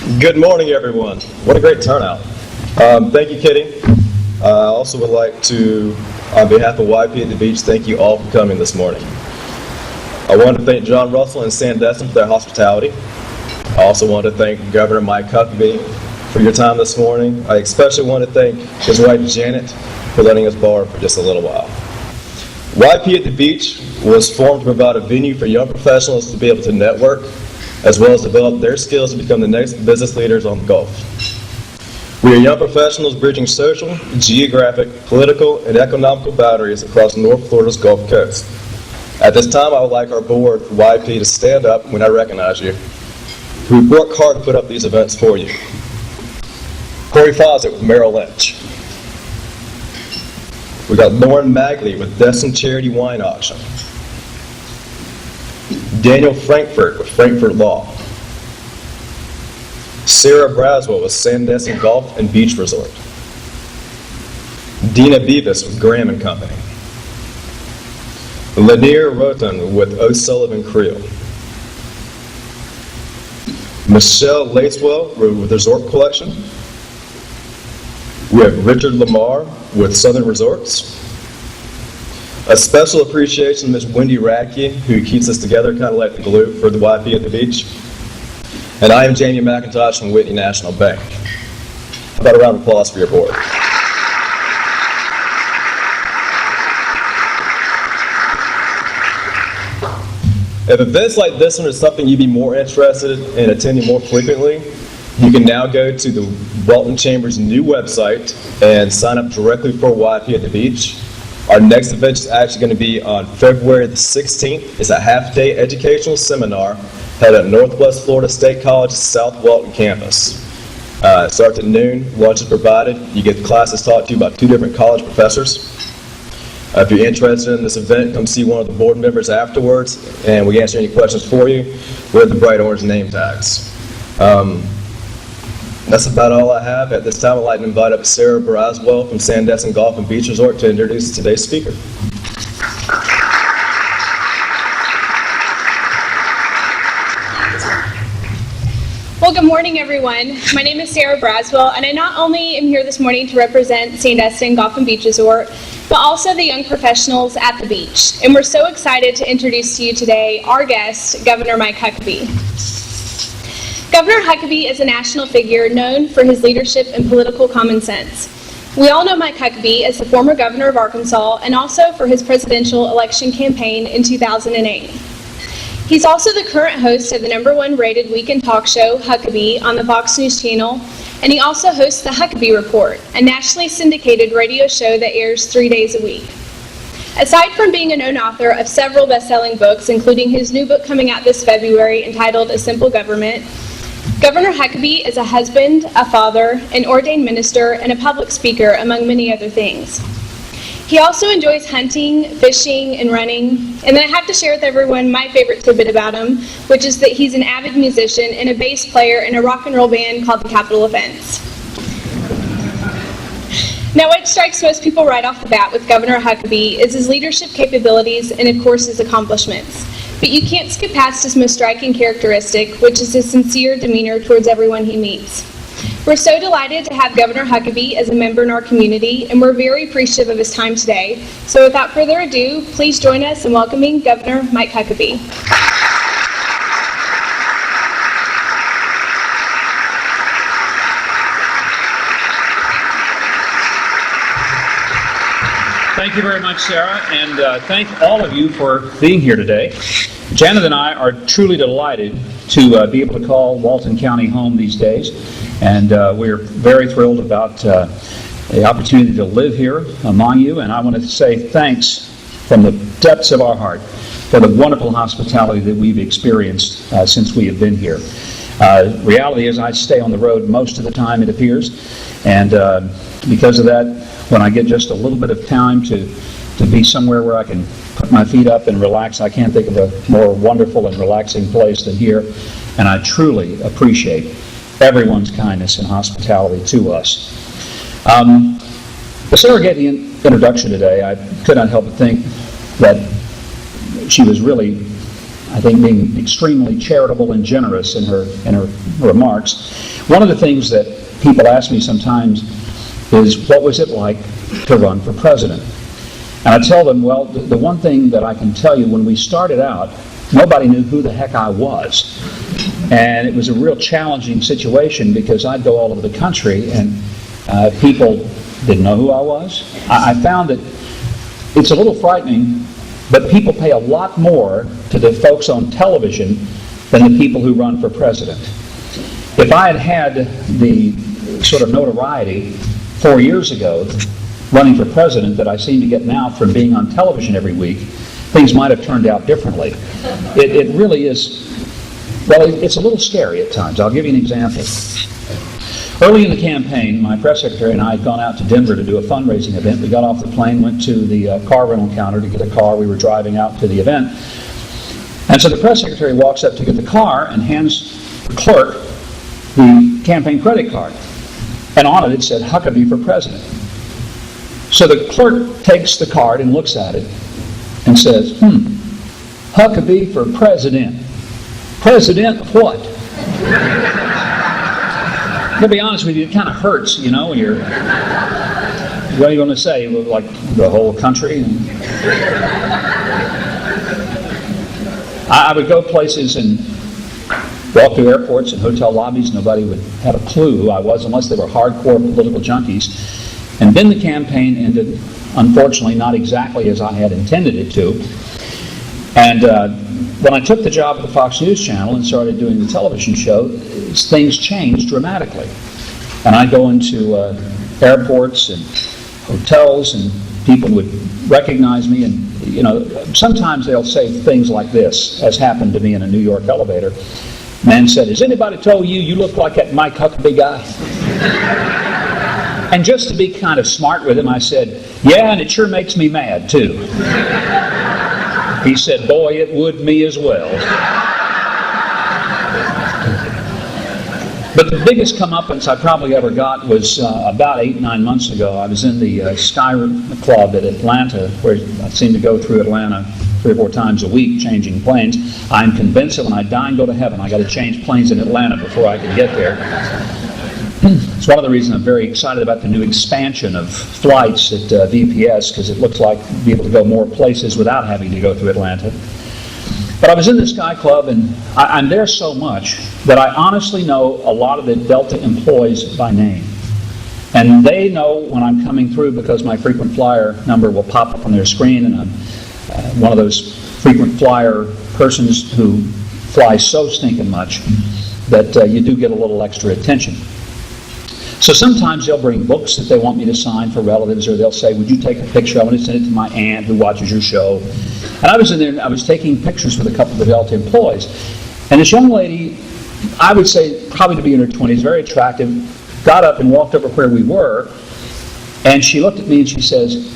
Good morning, everyone. What a great turnout. Thank you, Kitty. I also would like to, on behalf of YP at the Beach, thank you all for coming this morning. I want to thank John Russell and Sandestin for their hospitality. I also want to thank Governor Mike Huckabee for your time this morning. I especially want to thank his wife, Janet, for letting us borrow for just a little while. YP at the Beach was formed to provide a venue for young professionals to be able to network, as well as develop their skills to become the next business leaders on the Gulf. We are young professionals bridging social, geographic, political, and economical boundaries across North Florida's Gulf Coast. At this time, I would like our board for YP to stand up when I recognize you. We've worked hard to put up these events for you. Corey Fawcett with Merrill Lynch. We got Lauren Magley with Destin Charity Wine Auction. Daniel Frankfurt with Frankfurt Law. Sarah Braswell with Sandestin Golf and Beach Resort. Dina Beavis with Graham & Company. Lanier Roten with O'Sullivan Creel. Michelle Lacewell with Resort Collection. We have Richard Lamar with Southern Resorts. A special appreciation to Ms. Wendy Radke, who keeps us together kind of like the glue for the YP at the Beach. And I am Jamie McIntosh from Whitney National Bank. How about a round of applause for your board? If events like this one is something you'd be more interested in attending more frequently, you can now go to the Walton Chamber's new website and sign up directly for YP at the Beach. Our next event is actually going to be on February the 16th. It's a half-day educational seminar held at Northwest Florida State College's South Walton campus. It starts at noon, lunch is provided. You get classes taught to you by 2 different college professors. If you're interested in this event, come see one of the board members afterwards, and we answer any questions for you with the bright orange name tags. That's about all I have. At this time, I'd like to invite up Sarah Braswell from Sandestin Golf and Beach Resort to introduce today's speaker. Well, good morning, everyone. My name is Sarah Braswell, and I not only am here this morning to represent Sandestin Golf and Beach Resort, but also the young professionals at the beach. And we're so excited to introduce to you today our guest, Governor Mike Huckabee. Governor Huckabee is a national figure known for his leadership and political common sense. We all know Mike Huckabee as the former governor of Arkansas and also for his presidential election campaign in 2008. He's also the current host of the #1 rated weekend talk show, Huckabee, on the Fox News channel, and he also hosts the Huckabee Report, a nationally syndicated radio show that airs 3 days a week. Aside from being a known author of several best-selling books, including his new book coming out this February entitled A Simple Government, Governor Huckabee is a husband, a father, an ordained minister, and a public speaker, among many other things. He also enjoys hunting, fishing, and running. And then I have to share with everyone my favorite tidbit about him, which is that he's an avid musician and a bass player in a rock and roll band called the Capitol Offense. Now, what strikes most people right off the bat with Governor Huckabee is his leadership capabilities and, of course, his accomplishments. But you can't skip past his most striking characteristic, which is his sincere demeanor towards everyone he meets. We're so delighted to have Governor Huckabee as a member in our community, and we're very appreciative of his time today. So without further ado, please join us in welcoming Governor Mike Huckabee. Thank you very much, Sarah, and thank all of you for being here today. Janet and I are truly delighted to be able to call Walton County home these days, and we're very thrilled about the opportunity to live here among you, and I want to say thanks from the depths of our heart for the wonderful hospitality that we've experienced since we have been here. Reality is I stay on the road most of the time, it appears, and because of that, when I get just a little bit of time to be somewhere where I can put my feet up and relax, I can't think of a more wonderful and relaxing place than here, and I truly appreciate everyone's kindness and hospitality to us. As Sarah gave the introduction today, I could not help but think that she was really, I think, being extremely charitable and generous in her remarks One of the things that people ask me sometimes is, what was it like to run for president? And I tell them, well, the one thing that I can tell you, when we started out, nobody knew who the heck I was. And it was a real challenging situation because I'd go all over the country and people didn't know who I was. I found that it's a little frightening, but people pay a lot more to the folks on television than the people who run for president. If I had had the sort of notoriety 4 years ago running for president that I seem to get now from being on television every week, things might have turned out differently. It really is, well, it's a little scary at times. I'll give you an example. Early in the campaign, my press secretary and I had gone out to Denver to do a fundraising event. We got off the plane, went to the car rental counter to get a car. We were driving out to the event. And so the press secretary walks up to get the car and hands the clerk the campaign credit card. And on it said, Huckabee for president. So the clerk takes the card and looks at it and says, Huckabee for president. President of what? To be honest with you, it kind of hurts, you know, when you're, what are you going to say, like the whole country? I would go places and walk through airports and hotel lobbies. Nobody would have a clue who I was unless they were hardcore political junkies. And then the campaign ended, unfortunately, not exactly as I had intended it to. And when I took the job at the Fox News Channel and started doing the television show, things changed dramatically. And I'd go into airports and hotels, and people would recognize me. And, you know, sometimes they'll say things like this, as happened to me in a New York elevator. Man said, has anybody told you you look like that Mike Huckabee guy? And just to be kind of smart with him, I said, yeah, and it sure makes me mad, too. He said, boy, it would me as well. But the biggest comeuppance I probably ever got was about 8-9 months ago. I was in the Sky Club at Atlanta, where I seem to go through Atlanta 3 or 4 times a week changing planes. I'm convinced that when I die and go to heaven, I got to change planes in Atlanta before I can get there. It's one of the reasons I'm very excited about the new expansion of flights at VPS, because it looks like we'll be able to go more places without having to go through Atlanta. But I was in the Sky Club, and I'm there so much that I honestly know a lot of the Delta employees by name. And they know when I'm coming through because my frequent flyer number will pop up on their screen, and I'm one of those frequent flyer persons who fly so stinking much that you do get a little extra attention. So sometimes they'll bring books that they want me to sign for relatives, or they'll say, would you take a picture? I want to send it to my aunt who watches your show. And I was in there and I was taking pictures with a couple of the Delta employees. And this young lady, I would say probably to be in her 20s, very attractive, got up and walked over where we were, and she looked at me and she says,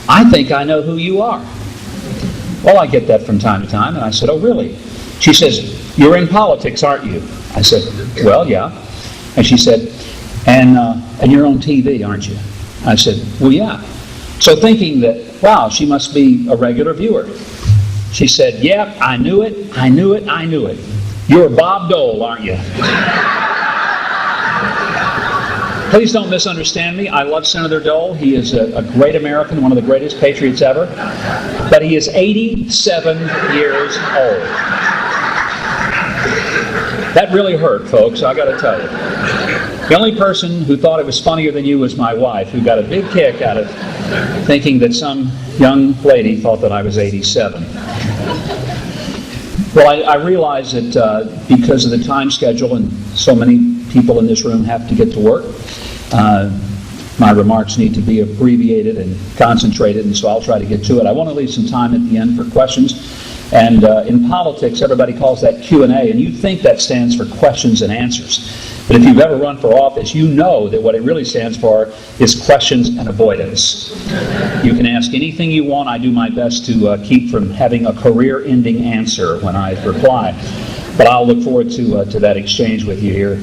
I think I know who you are. Well, I get that from time to time, and I said, oh, really? She says, you're in politics, aren't you? I said, well, yeah. And she said, and you're on TV, aren't you? I said, well, yeah. So thinking that, wow, she must be a regular viewer. She said, yep, I knew it, I knew it, I knew it. You're Bob Dole, aren't you? Please don't misunderstand me. I love Senator Dole. He is a great American, one of the greatest patriots ever. But he is 87 years old. That really hurt, folks, I got to tell you. The only person who thought it was funnier than you was my wife, who got a big kick out of thinking that some young lady thought that I was 87. Well, I realize that because of the time schedule and so many people in this room have to get to work, my remarks need to be abbreviated and concentrated, and so I'll try to get to it. I want to leave some time at the end for questions. And in politics, everybody calls that Q&A, and you think that stands for questions and answers. But if you've ever run for office, you know that what it really stands for is questions and avoidance. You can ask anything you want. I do my best to keep from having a career-ending answer when I reply. But I'll look forward to that exchange with you here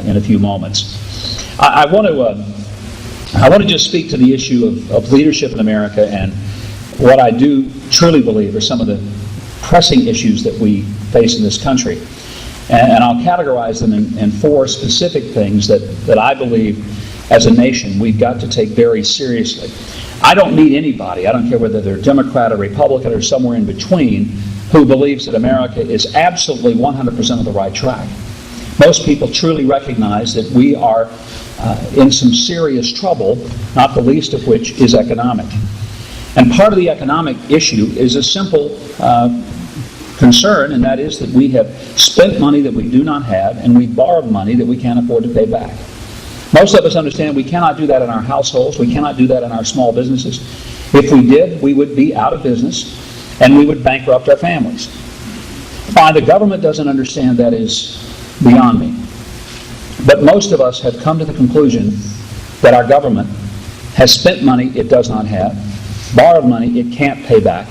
in a few moments. I want to just speak to the issue of leadership in America, and what I do truly believe are some of the pressing issues that we face in this country. And I'll categorize them in four specific things that I believe as a nation we've got to take very seriously. I don't meet anybody, I don't care whether they're Democrat or Republican or somewhere in between, who believes that America is absolutely 100% on the right track. Most people truly recognize that we are in some serious trouble, not the least of which is economic. And part of the economic issue is a simple concern, and that is that we have spent money that we do not have, and we've borrowed money that we can't afford to pay back. Most of us understand we cannot do that in our households, we cannot do that in our small businesses. If we did, we would be out of business, and we would bankrupt our families. Why the government doesn't understand that is beyond me. But most of us have come to the conclusion that our government has spent money it does not have, borrowed money it can't pay back,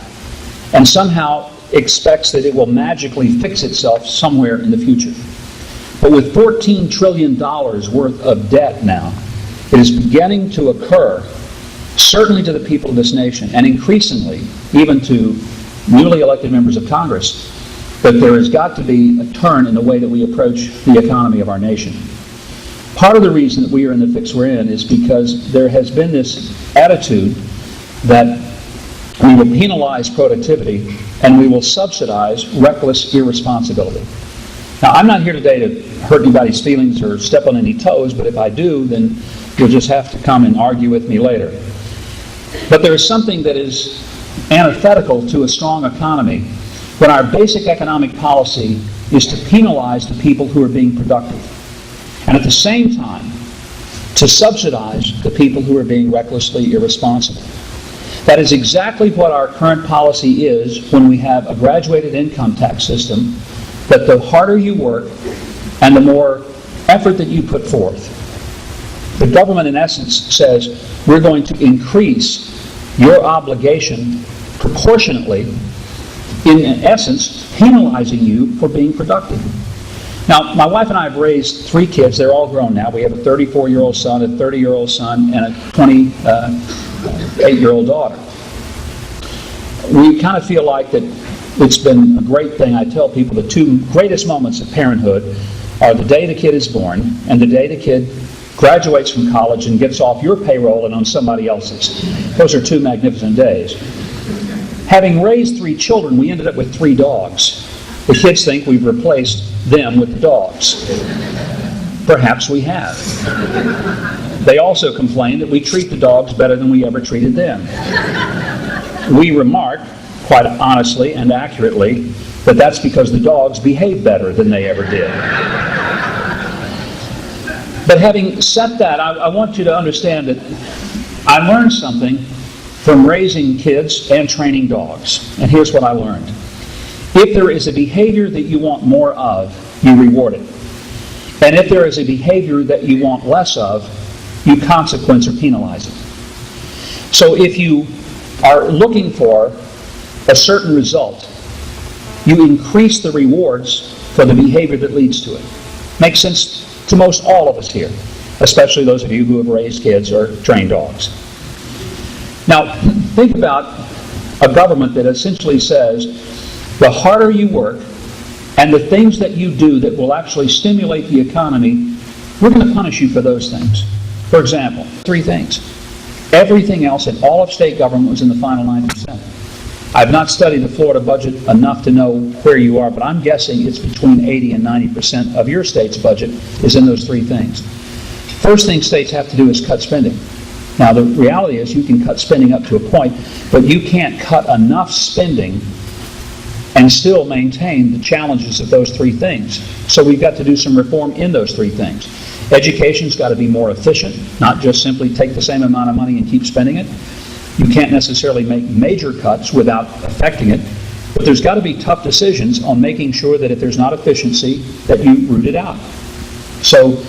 and somehow expects that it will magically fix itself somewhere in the future. But with $14 trillion worth of debt now, it is beginning to occur, certainly to the people of this nation, and increasingly even to newly elected members of Congress, that there has got to be a turn in the way that we approach the economy of our nation. Part of the reason that we are in the fix we're in is because there has been this attitude that we will penalize productivity and we will subsidize reckless irresponsibility. Now, I'm not here today to hurt anybody's feelings or step on any toes, but if I do, then you'll just have to come and argue with me later. But there is something that is antithetical to a strong economy when our basic economic policy is to penalize the people who are being productive, and at the same time to subsidize the people who are being recklessly irresponsible. That is exactly what our current policy is when we have a graduated income tax system, that the harder you work and the more effort that you put forth, the government in essence says we're going to increase your obligation proportionately, in essence penalizing you for being productive. Now, my wife and I have raised 3 kids. They're all grown now. We have a 34-year-old son, a 30-year-old son, and a 28-year-old daughter. We kind of feel like that it's been a great thing. I tell people the 2 greatest moments of parenthood are the day the kid is born and the day the kid graduates from college and gets off your payroll and on somebody else's. Those are 2 magnificent days. Having raised 3 children, we ended up with 3 dogs. The kids think we've replaced them with the dogs. Perhaps we have. They also complain that we treat the dogs better than we ever treated them. We remark, quite honestly and accurately, that that's because the dogs behave better than they ever did. But having said that, I want you to understand that I learned something from raising kids and training dogs. And here's what I learned. If there is a behavior that you want more of, you reward it. And if there is a behavior that you want less of, you consequence or penalize it. So if you are looking for a certain result, you increase the rewards for the behavior that leads to it. Makes sense to most all of us here, especially those of you who have raised kids or trained dogs. Now, think about a government that essentially says the harder you work and the things that you do that will actually stimulate the economy, we're going to punish you for those things. For example, 3 things. Everything else in all of state government was in the final 90%. I've not studied the Florida budget enough to know where you are, but I'm guessing it's between 80 and 90% of your state's budget is in those 3 things. First thing states have to do is cut spending. Now, the reality is you can cut spending up to a point, but you can't cut enough spending and still maintain the challenges of those 3 things. So we've got to do some reform in those 3 things. Education's got to be more efficient, not just simply take the same amount of money and keep spending it. You can't necessarily make major cuts without affecting it, but there's got to be tough decisions on making sure that if there's not efficiency, that you root it out. So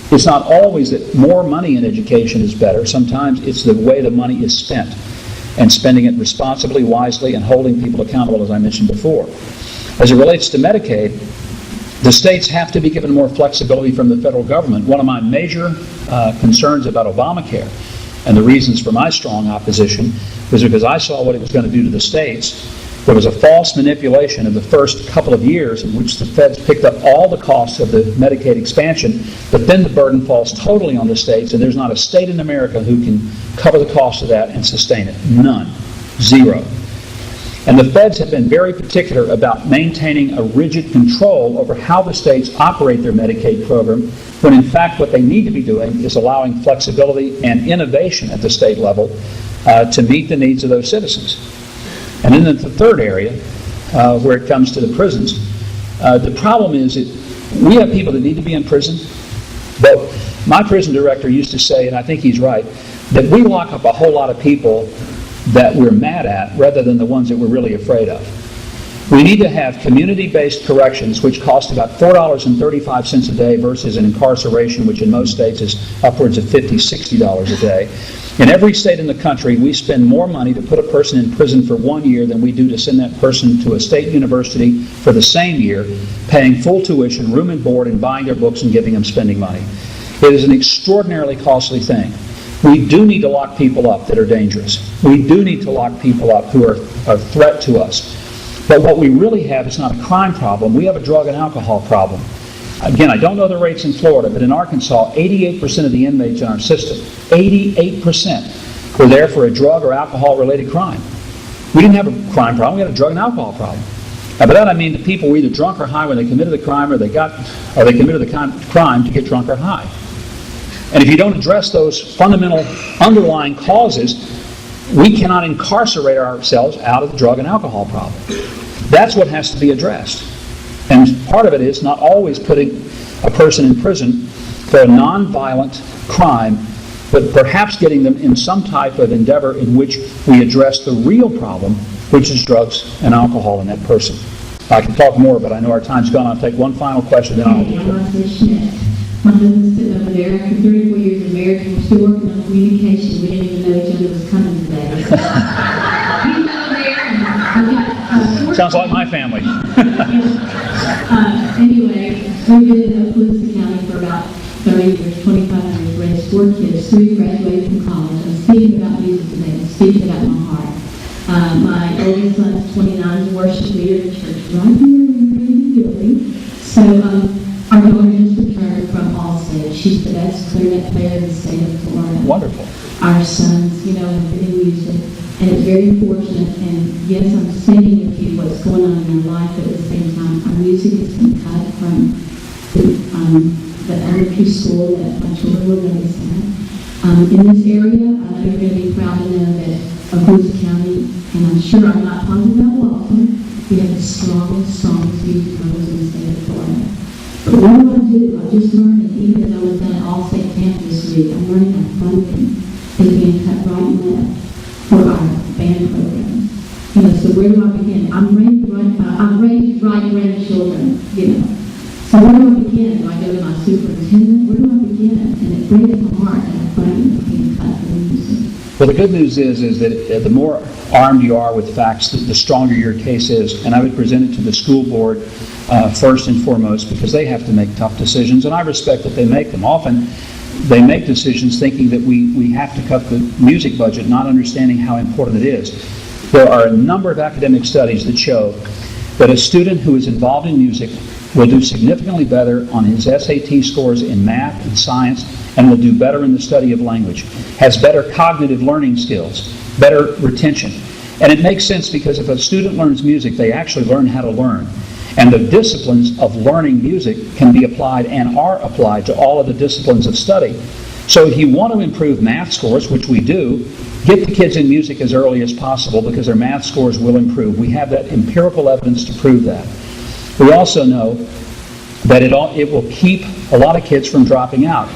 it's not always that more money in education is better. Sometimes it's the way the money is spent, and spending it responsibly, wisely, and holding people accountable, as I mentioned before. As it relates to Medicaid, the states have to be given more flexibility from the federal government. One of my major concerns about Obamacare, and the reasons for my strong opposition, was because I saw what it was going to do to the states, There was a false manipulation of the first couple of years in which the feds picked up all the costs of the Medicaid expansion, but then the burden falls totally on the states, and there's not a state in America who can cover the cost of that and sustain it. None. Zero. And the feds have been very particular about maintaining a rigid control over how the states operate their Medicaid program, when in fact what they need to be doing is allowing flexibility and innovation at the state level to meet the needs of those citizens. And then the third area, where it comes to the prisons, the problem is that we have people that need to be in prison, but my prison director used to say, and I think he's right, that we lock up a whole lot of people that we're mad at rather than the ones that we're really afraid of. We need to have community-based corrections, which cost about $4.35 a day versus an incarceration, which in most states is upwards of $50, $60 a day. In every state in the country, we spend more money to put a person in prison for 1 year than we do to send that person to a state university for the same year, paying full tuition, room and board, and buying their books and giving them spending money. It is an extraordinarily costly thing. We do need to lock people up that are dangerous. We do need to lock people up who are a threat to us. But what we really have is not a crime problem. We have a drug and alcohol problem. Again, I don't know the rates in Florida, but in Arkansas, 88% of the inmates in our system, 88%, were there for a drug or alcohol-related crime. We didn't have a crime problem, we had a drug and alcohol problem. Now, by that I mean the people were either drunk or high when they committed the crime, or they committed the crime to get drunk or high. And if you don't address those fundamental underlying causes, we cannot incarcerate ourselves out of the drug and alcohol problem. That's what has to be addressed. And part of it is not always putting a person in prison for a non-violent crime, but perhaps getting them in some type of endeavor in which we address the real problem, which is drugs and alcohol in that person. I can talk more, but I know our time's gone. I'll take one final question, then I'll... My husband's sitting over there. After 34 years of marriage, we're still working on communication. We didn't even know each other was coming today. He's over there. I've got, Sounds like my family. Anyway, we've been in Okaloosa County for about 30 years, 25 years, raised 4 kids, 3 graduated from college. I'm speaking about music today. I'm speaking about my heart. My oldest son is 29, is a worship leader in church right here in Gilby. So, our daughter just returned from Allstate. She's the best clarinet player in the state of Florida. Wonderful. Our sons, have been in music, and it's very fortunate. And yes, I'm stating with you what's going on in our life, but at the same time, our music has been cut from the elementary school that my children were raised at. In this area, I know you're going to be proud to know that Okaloosa County, and I'm sure I'm not talking about Walton, we have the strongest music programs in the state of Florida. But what do? I just learned, and even though I was done at Allstate Camp this week, I'm learning that funding is being cut right and left for our band program. So where do I begin? I'm raised right grandchildren, So where do I begin? Do I go to my superintendent? Where do I begin? And it breaks my heart that our funding is being cut for music. Well, the good news is that the more armed you are with facts, the stronger your case is. And I would present it to the school board first and foremost, because they have to make tough decisions, and I respect that they make them. Often they make decisions thinking that we have to cut the music budget, not understanding how important it is. There are a number of academic studies that show that a student who is involved in music will do significantly better on his SAT scores in math and science, and will do better in the study of language, has better cognitive learning skills, better retention. And it makes sense, because if a student learns music, they actually learn how to learn. And the disciplines of learning music can be applied and are applied to all of the disciplines of study. So if you want to improve math scores, which we do, get the kids in music as early as possible, because their math scores will improve. We have that empirical evidence to prove that. We also know that it will keep a lot of kids from dropping out.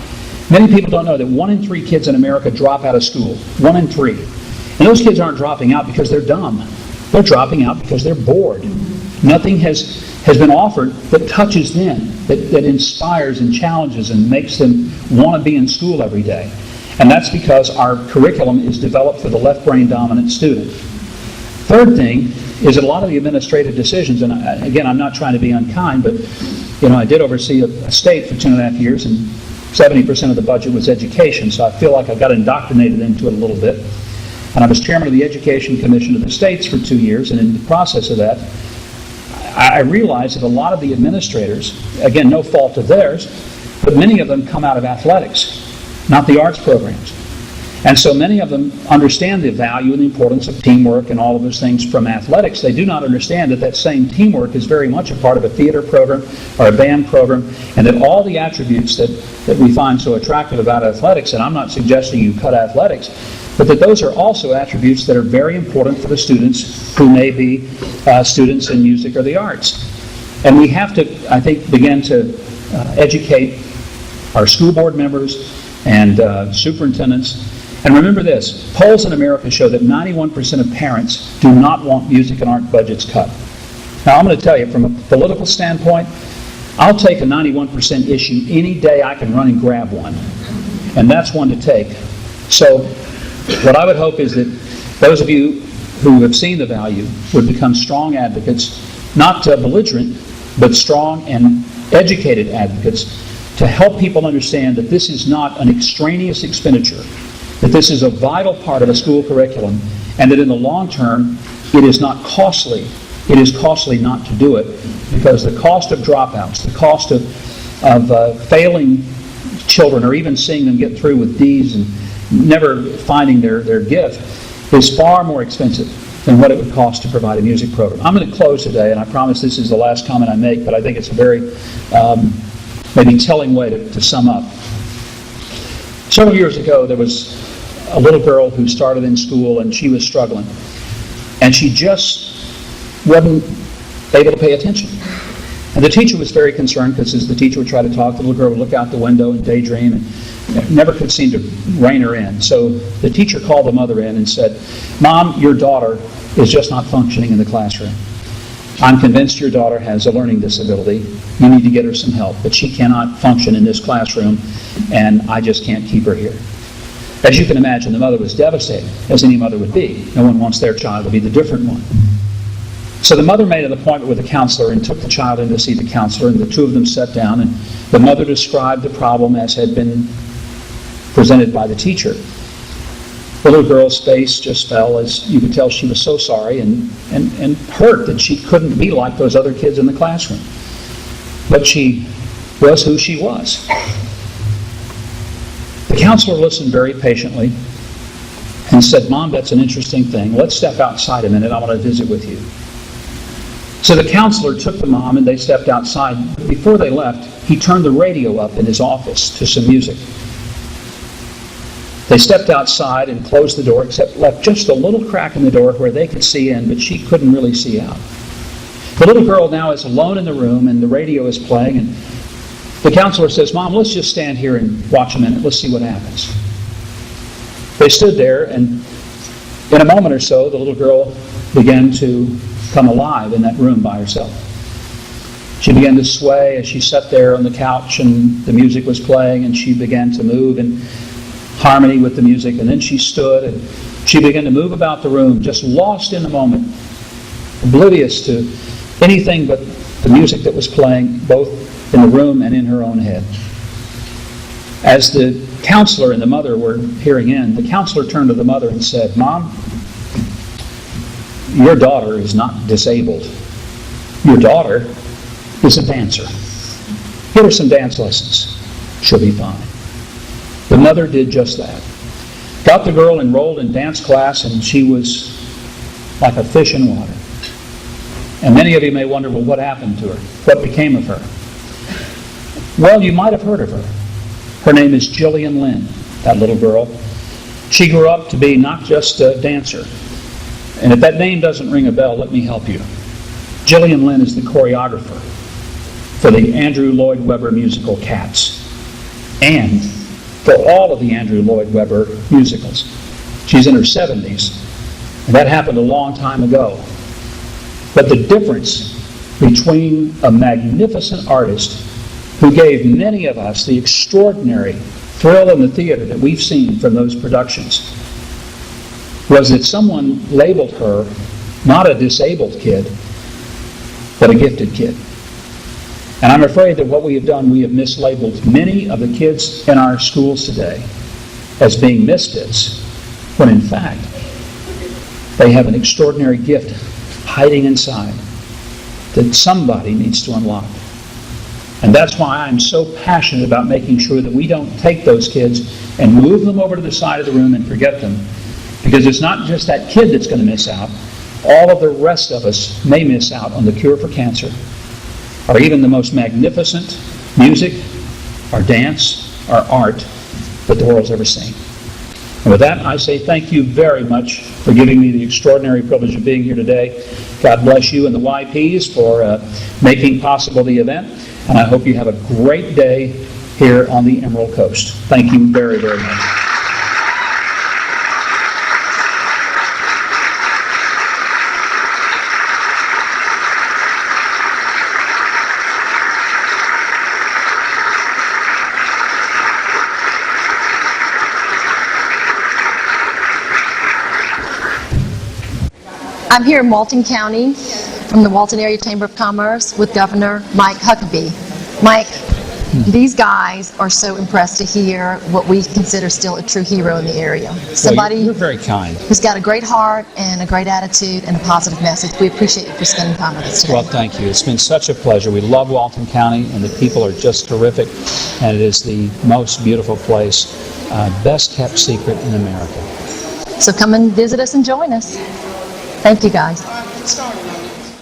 Many people don't know that 1 in 3 kids in America drop out of school. 1 in 3. And those kids aren't dropping out because they're dumb. They're dropping out because they're bored. Nothing has been offered that touches them, that inspires and challenges and makes them want to be in school every day. And that's because our curriculum is developed for the left brain dominant student. Third thing is that a lot of the administrative decisions, and again, I'm not trying to be unkind, but I did oversee a state for 2.5 years, and 70% of the budget was education, so I feel like I got indoctrinated into it a little bit. and I was chairman of the Education Commission of the States for 2 years, and in the process of that, I realized that a lot of the administrators, again, no fault of theirs, but many of them come out of athletics, not the arts programs. And so many of them understand the value and the importance of teamwork and all of those things from athletics. They do not understand that that same teamwork is very much a part of a theater program or a band program, and that all the attributes that we find so attractive about athletics, and I'm not suggesting you cut athletics, but that those are also attributes that are very important for the students who may be students in music or the arts. And we have to, I think, begin to educate our school board members and superintendents. And remember this, polls in America show that 91% of parents do not want music and art budgets cut. Now I'm going to tell you, from a political standpoint, I'll take a 91% issue any day I can run and grab one. And that's one to take. So what I would hope is that those of you who have seen the value would become strong advocates, not belligerent, but strong and educated advocates, to help people understand that this is not an extraneous expenditure, that this is a vital part of a school curriculum, and that in the long term, it is not costly. It is costly not to do it, because the cost of dropouts, the cost of failing children, or even seeing them get through with D's and never finding their gift, is far more expensive than what it would cost to provide a music program. I'm going to close today, and I promise this is the last comment I make, but I think it's a very maybe telling way to sum up. Several years ago, there was a little girl who started in school, and she was struggling. And she just wasn't able to pay attention. And the teacher was very concerned, because as the teacher would try to talk, the little girl would look out the window and daydream, and never could seem to rein her in. So the teacher called the mother in and said, "Mom, your daughter is just not functioning in the classroom. I'm convinced your daughter has a learning disability. You need to get her some help, but she cannot function in this classroom, and I just can't keep her here." As you can imagine, the mother was devastated, as any mother would be. No one wants their child to be the different one. So the mother made an appointment with a counselor and took the child in to see the counselor, and the two of them sat down, and the mother described the problem as had been presented by the teacher. The little girl's face just fell, as you could tell she was so sorry and hurt that she couldn't be like those other kids in the classroom. But she was who she was. The counselor listened very patiently and said, "Mom, that's an interesting thing. Let's step outside a minute. I want to visit with you." So the counselor took the mom, and they stepped outside. Before they left, he turned the radio up in his office to some music. They stepped outside and closed the door, except left just a little crack in the door where they could see in, but she couldn't really see out. The little girl now is alone in the room, and the radio is playing, and the counselor says, "Mom, let's just stand here and watch a minute. Let's see what happens." They stood there, and in a moment or so, the little girl began to come alive in that room by herself. She began to sway as she sat there on the couch, and the music was playing, and she began to move in harmony with the music, and then she stood, and she began to move about the room, just lost in the moment, oblivious to anything but the music that was playing, both in the room and in her own head. As the counselor and the mother were hearing in, the counselor turned to the mother and said, "Mom, your daughter is not disabled. Your daughter is a dancer. Give her some dance lessons. She'll be fine." The mother did just that. Got the girl enrolled in dance class, and she was like a fish in water. And many of you may wonder, well, what happened to her? What became of her? Well, you might have heard of her. Her name is Jillian Lynn, that little girl. She grew up to be not just a dancer. And if that name doesn't ring a bell, let me help you. Jillian Lynn is the choreographer for the Andrew Lloyd Webber musical Cats, and for all of the Andrew Lloyd Webber musicals. She's in her 70s, and that happened a long time ago. But the difference between a magnificent artist who gave many of us the extraordinary thrill in the theater that we've seen from those productions was that someone labeled her not a disabled kid, but a gifted kid. And I'm afraid that what we have done, we have mislabeled many of the kids in our schools today as being misfits, when in fact, They have an extraordinary gift hiding inside that somebody needs to unlock. And that's why I'm so passionate about making sure that we don't take those kids and move them over to the side of the room and forget them. Because it's not just that kid that's going to miss out. All of the rest of us may miss out on the cure for cancer, or even the most magnificent music, or dance, or art that the world's ever seen. And with that, I say thank you very much for giving me the extraordinary privilege of being here today. God bless you and the YPs for making possible the event. And I hope you have a great day here on the Emerald Coast. Thank you very, very much. I'm here in Walton County from the Walton Area Chamber of Commerce with Governor Mike Huckabee. Mike, these guys are so impressed to hear what we consider still a true hero in the area. Somebody you're very kind. who's got a great heart and a great attitude and a positive message. We appreciate you for spending time with us today. Well, thank you. It's been such a pleasure. We love Walton County, and the people are just terrific, and it is the most beautiful place, best kept secret in America. So come and visit us and join us. Thank you, guys.